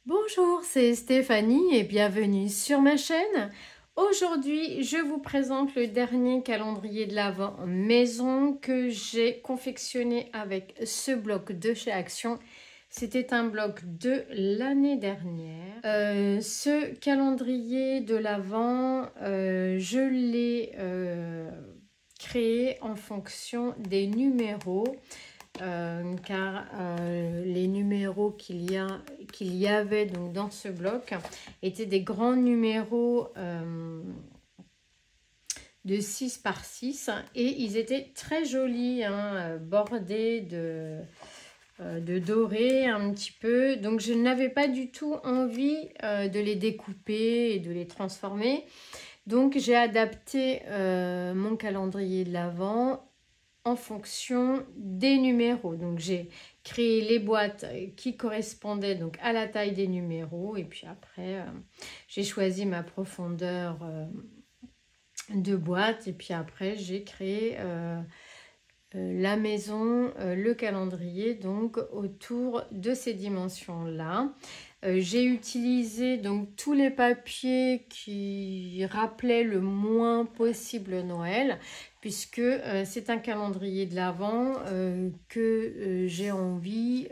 Bonjour, c'est Stéphanie et bienvenue sur ma chaîne. Aujourd'hui, je vous présente le dernier calendrier de l'Avent maison que j'ai confectionné avec ce bloc de chez Action. C'était un bloc de l'année dernière. Ce calendrier de l'Avent, je l'ai créé en fonction des numéros. Car les numéros qu'il y avait donc dans ce bloc étaient des grands numéros de 6 par 6 et ils étaient très jolis, bordés de doré un petit peu. Donc je n'avais pas du tout envie de les découper et de les transformer. Donc j'ai adapté mon calendrier de l'Avent en fonction des numéros. Donc j'ai créé les boîtes qui correspondaient donc à la taille des numéros et puis après j'ai choisi ma profondeur de boîte et puis après j'ai créé la maison, le calendrier donc autour de ces dimensions là. J'ai utilisé donc tous les papiers qui rappelaient le moins possible Noël, puisque c'est un calendrier de l'Avent que j'ai envie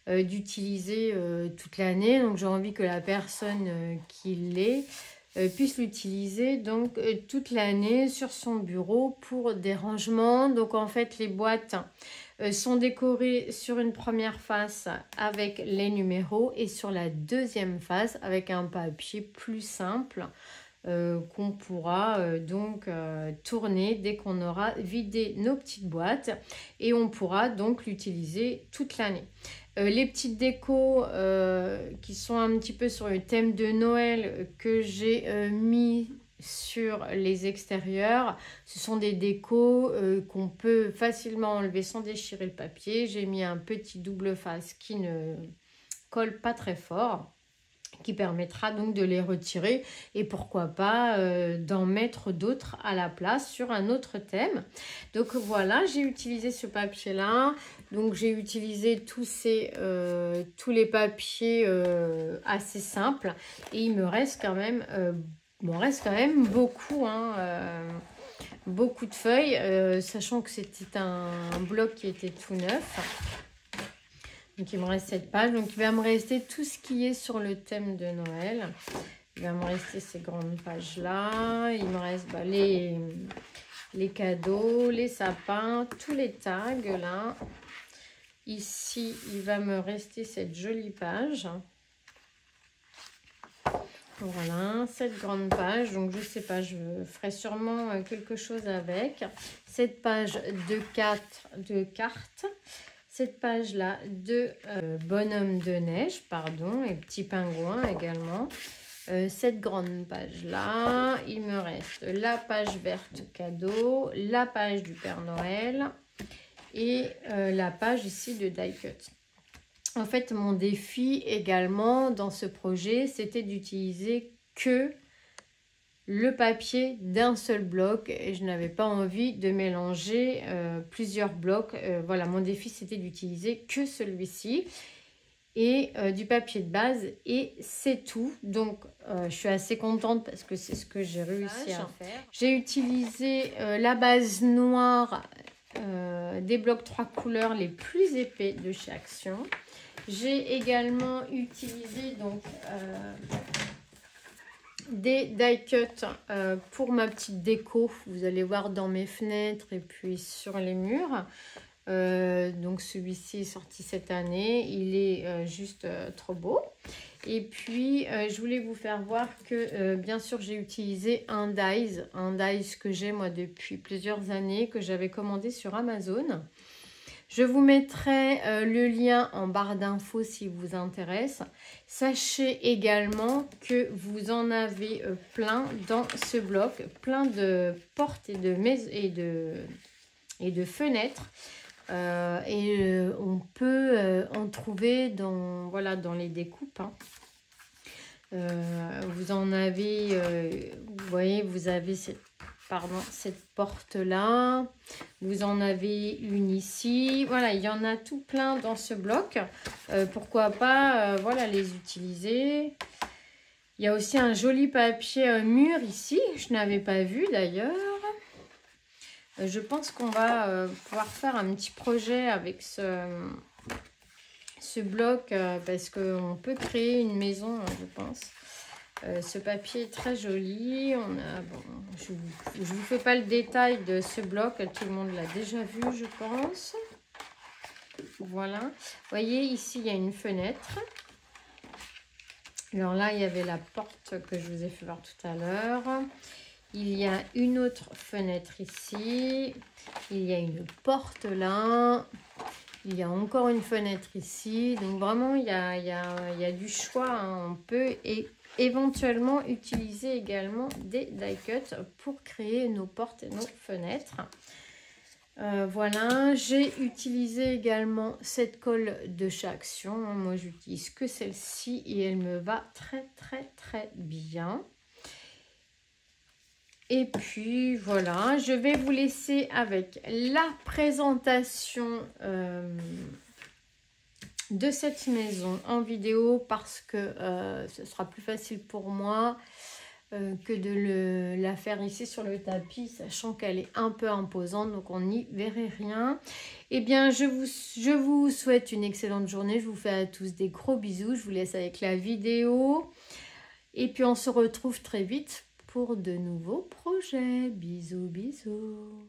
d'utiliser toute l'année. Donc j'ai envie que la personne qui l'ait puisse l'utiliser donc toute l'année sur son bureau pour des rangements. Donc en fait les boîtes sont décorées sur une première face avec les numéros et sur la deuxième face avec un papier plus simple qu'on pourra donc tourner dès qu'on aura vidé nos petites boîtes et on pourra donc l'utiliser toute l'année. Les petites décos qui sont un petit peu sur le thème de Noël que j'ai mis sur les extérieurs, ce sont des décos qu'on peut facilement enlever sans déchirer le papier. J'ai mis un petit double face qui ne colle pas très fort, qui permettra donc de les retirer et pourquoi pas d'en mettre d'autres à la place sur un autre thème. Donc voilà, j'ai utilisé ce papier là, donc j'ai utilisé tous les papiers assez simples et il me reste quand même beaucoup beaucoup de feuilles, sachant que c'était un bloc qui était tout neuf. Donc il me reste cette page, donc il va me rester tout ce qui est sur le thème de Noël. Il va me rester ces grandes pages là, il me reste les cadeaux, les sapins, tous les tags là. Ici il va me rester cette jolie page. Voilà, cette grande page, donc je sais pas, je ferai sûrement quelque chose avec. Cette page de cartes. Cette page là de bonhomme de neige, pardon, et petit pingouin également. Cette grande page là, il me reste la page verte cadeau, la page du Père Noël et la page ici de die cut. En fait, mon défi également dans ce projet, c'était d'utiliser que le papier d'un seul bloc et je n'avais pas envie de mélanger plusieurs blocs. Voilà, mon défi c'était d'utiliser que celui-ci et du papier de base et c'est tout. Donc je suis assez contente parce que c'est ce que j'ai réussi à faire. J'ai utilisé la base noire des blocs 3 couleurs les plus épais de chez Action. J'ai également utilisé donc des die cut pour ma petite déco. Vous allez voir dans mes fenêtres et puis sur les murs. Donc celui-ci est sorti cette année. Il est juste trop beau. Et puis je voulais vous faire voir que bien sûr j'ai utilisé un dies que j'ai moi depuis plusieurs années, que j'avais commandé sur Amazon. Je vous mettrai le lien en barre d'infos si vous intéresse. Sachez également que vous en avez plein dans ce bloc, plein de portes et de fenêtres. On peut en trouver dans, voilà, dans les découpes. Vous en avez, vous voyez, vous avez cette pardon, cette porte-là. Vous en avez une ici. Voilà, il y en a tout plein dans ce bloc. Pourquoi pas, voilà, les utiliser. Il y a aussi un joli papier mûr ici. Je n'avais pas vu d'ailleurs. Je pense qu'on va pouvoir faire un petit projet avec ce bloc parce qu'on peut créer une maison, je pense. Ce papier est très joli. On a, bon, je ne vous fais pas le détail de ce bloc. Tout le monde l'a déjà vu, je pense. Voilà. Vous voyez, ici, il y a une fenêtre. Alors là, il y avait la porte que je vous ai fait voir tout à l'heure. Il y a une autre fenêtre ici. Il y a une porte là. Il y a encore une fenêtre ici. Donc vraiment, il y a du choix, hein. On peut éventuellement utiliser également des die cuts pour créer nos portes et nos fenêtres. Voilà, j'ai utilisé également cette colle de chez Action. Moi, j'utilise que celle-ci et elle me va très bien. Et puis voilà, je vais vous laisser avec la présentation de cette maison en vidéo parce que ce sera plus facile pour moi que de la faire ici sur le tapis, sachant qu'elle est un peu imposante, donc on n'y verrait rien. Eh bien, je vous souhaite une excellente journée. Je vous fais à tous des gros bisous. Je vous laisse avec la vidéo. Et puis, on se retrouve très vite pour de nouveaux projets. Bisous, bisous.